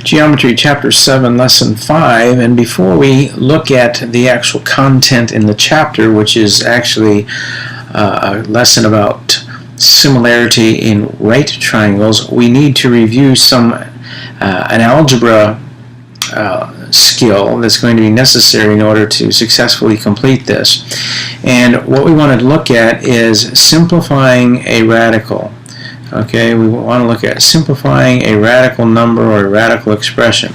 Geometry Chapter 7, Lesson 5, and before we look at the actual content in the chapter, which is actually a lesson about similarity in right triangles, we need to review an algebra skill that's going to be necessary in order to successfully complete this. And what we want to look at is simplifying a radical. Okay, we want to look at simplifying a radical number or a radical expression.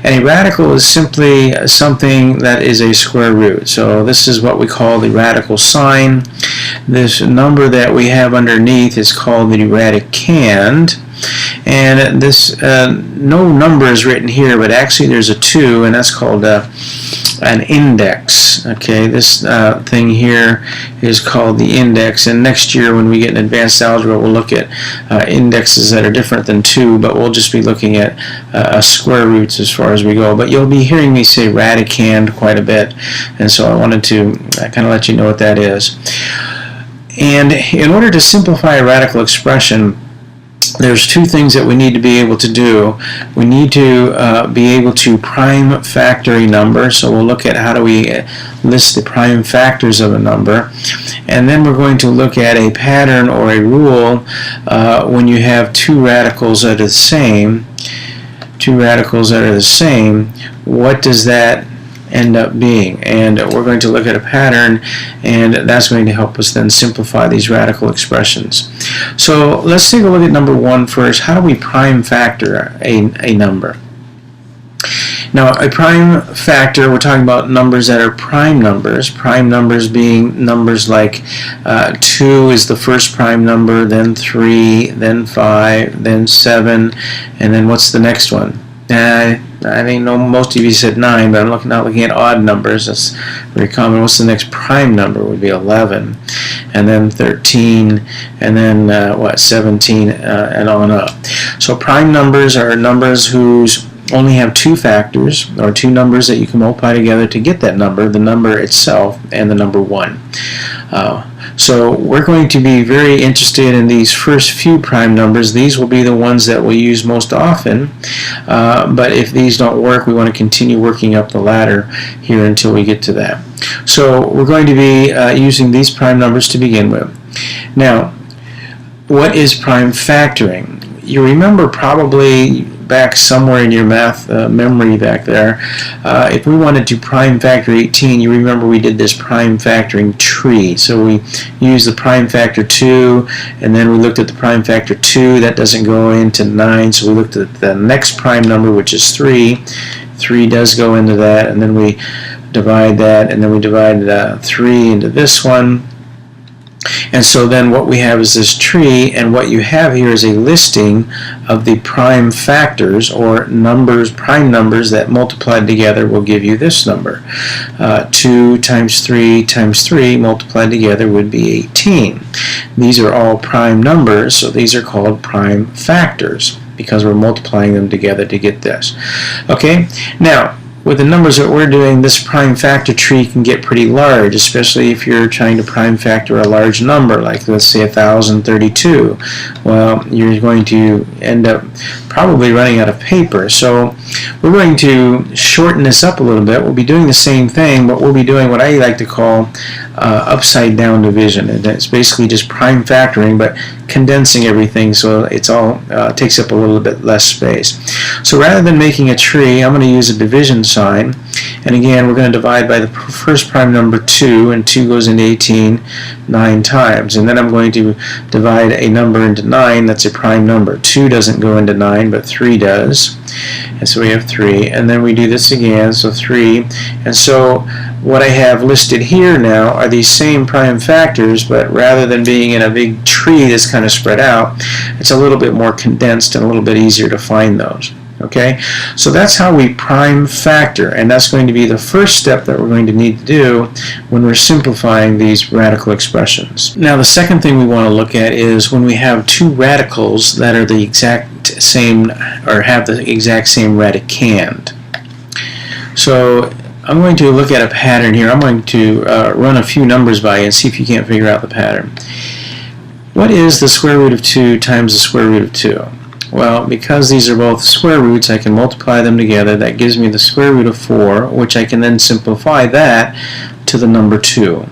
And a radical is simply something that is a square root. So this is what we call the radical sign. This number that we have underneath is called the radicand. And this, no number is written here, but actually there's a 2, and that's called an index. Okay, this thing here is called the index, and next year when we get in advanced algebra we'll look at indexes that are different than 2, but we'll just be looking at square roots as far as we go. But you'll be hearing me say radicand quite a bit, and so I wanted to kind of let you know what that is. And in order to simplify a radical expression, there's two things that we need to be able to do. We need to be able to prime factor a number, so we'll look at how do we list the prime factors of a number, and then we're going to look at a pattern or a rule when you have two radicals that are the same. What does that end up being? And we're going to look at a pattern, and that's going to help us then simplify these radical expressions. So let's take a look at number 1 first. How do we prime factor a number? Now, a prime factor, we're talking about numbers that are prime numbers. Prime numbers being numbers like 2 is the first prime number, then 3, then 5, then 7, and then what's the next one? I think most of you said 9, but I'm not looking at odd numbers. That's very common. What's the next prime number? Would be 11, and then 13, and then 17, and on up. So prime numbers are numbers whose only have two factors, or two numbers that you can multiply together to get that number, the number itself and the number 1. So we're going to be very interested in these first few prime numbers. These will be the ones that we'll use most often, but if these don't work, we want to continue working up the ladder here until we get to that. So we're going to be using these prime numbers to begin with. Now, what is prime factoring? You remember probably back somewhere in your math memory back there, if we wanted to prime factor 18, you remember we did this prime factoring tree. So we used the prime factor 2, and then we looked at the prime factor 2. That doesn't go into 9, so we looked at the next prime number, which is 3. 3 does go into that, and then we divide that, and then we divide 3 into this one. And so then what we have is this tree, and what you have here is a listing of the prime factors, or numbers, prime numbers that multiplied together will give you this number. 2 times 3 times 3 multiplied together would be 18. These are all prime numbers, so these are called prime factors because we're multiplying them together to get this. Okay, now with the numbers that we're doing, this prime factor tree can get pretty large, especially if you're trying to prime factor a large number, like let's say 1032. Well, you're going to end up probably running out of paper. So we're going to shorten this up a little bit. We'll be doing the same thing, but we'll be doing what I like to call upside down division. And it's basically just prime factoring, but condensing everything so it's all takes up a little bit less space. So rather than making a tree, I'm going to use a division sign, and again we're going to divide by the first prime number 2, and 2 goes into 18 9 times, and then I'm going to divide a number into 9 that's a prime number. 2 doesn't go into 9, but 3 does, and so we have 3, and then we do this again, so 3, and so what I have listed here now are these same prime factors, but rather than being in a big tree that's kind of spread out, it's a little bit more condensed and a little bit easier to find those. Okay, so that's how we prime factor, and that's going to be the first step that we're going to need to do when we're simplifying these radical expressions. Now the second thing we want to look at is when we have two radicals that are the exact same, or have the exact same radicand. So I'm going to look at a pattern here. I'm going to run a few numbers by you and see if you can't figure out the pattern. What is the square root of 2 times the square root of 2? Well, because these are both square roots, I can multiply them together. That gives me the square root of 4, which I can then simplify that to the number 2.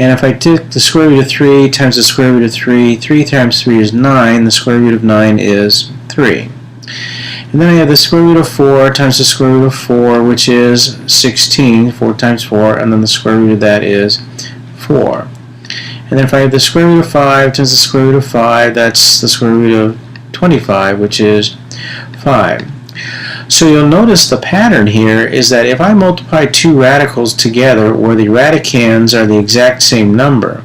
And if I take the square root of 3 times the square root of 3, 3 times 3 is 9, the square root of 9 is 3. And then I have the square root of 4 times the square root of 4, which is 16, 4 times 4, and then the square root of that is 4. And then if I have the square root of 5 times the square root of 5, that's the square root of 25, which is 5. So you'll notice the pattern here is that if I multiply two radicals together where the radicands are the exact same number,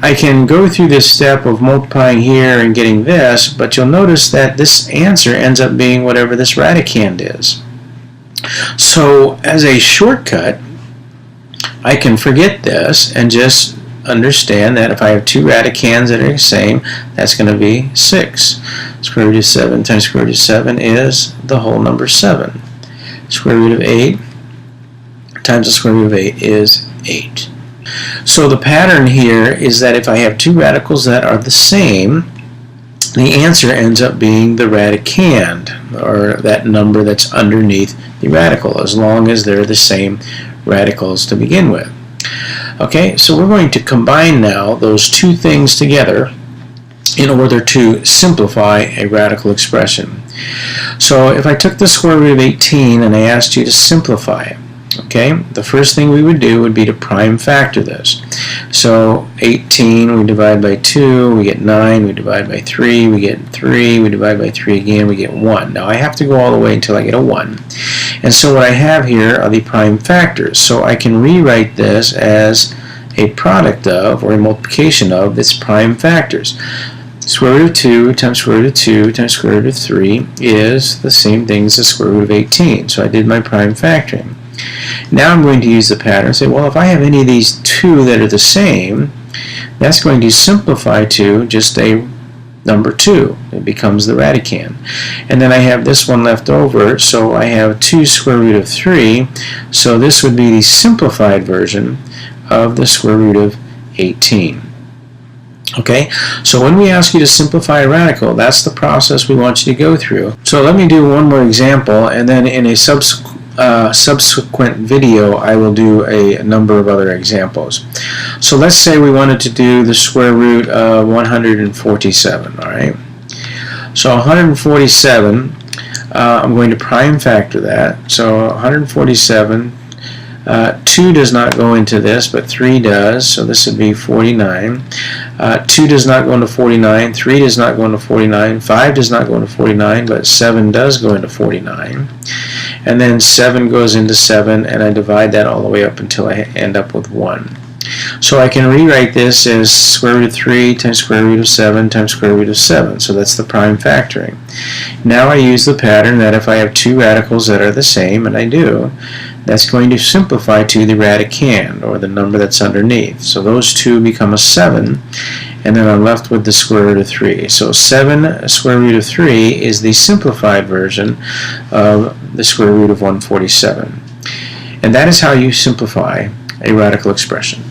I can go through this step of multiplying here and getting this, but you'll notice that this answer ends up being whatever this radicand is. So as a shortcut, I can forget this and just understand that if I have two radicands that are the same, that's going to be 6. Square root of 7 times square root of 7 is the whole number 7. Square root of 8 times the square root of 8 is 8. So the pattern here is that if I have two radicals that are the same, the answer ends up being the radicand, or that number that's underneath the radical, as long as they're the same radicals to begin with. Okay, so we're going to combine now those two things together in order to simplify a radical expression. So if I took the square root of 18 and I asked you to simplify it, okay, the first thing we would do would be to prime factor this. So 18 we divide by 2, we get 9, we divide by 3, we get 3, we divide by 3 again, we get 1. Now I have to go all the way until I get a 1. And so what I have here are the prime factors. So I can rewrite this as a product of, or a multiplication of, its prime factors. Square root of 2 times square root of 2 times square root of 3 is the same thing as the square root of 18. So I did my prime factoring. Now I'm going to use the pattern and say, well, if I have any of these two that are the same, that's going to simplify to just a number 2. It becomes the radicand. And then I have this one left over, so I have 2 square root of 3. So this would be the simplified version of the square root of 18. Okay, so when we ask you to simplify a radical, that's the process we want you to go through. So let me do one more example, and then in a subsequent video I will do a number of other examples. So let's say we wanted to do the square root of 147. Alright, so 147, I'm going to prime factor that. So 147, 2 does not go into this, but 3 does, so this would be 49. 2 does not go into 49, 3 does not go into 49, 5 does not go into 49, but 7 does go into 49. And then 7 goes into 7, and I divide that all the way up until I end up with 1. So I can rewrite this as square root of 3 times square root of 7 times square root of 7. So that's the prime factoring. Now I use the pattern that if I have two radicals that are the same, and I do, that's going to simplify to the radicand, or the number that's underneath. So those two become a 7, and then I'm left with the square root of 3. So 7 square root of 3 is the simplified version of the square root of 147. And that is how you simplify a radical expression.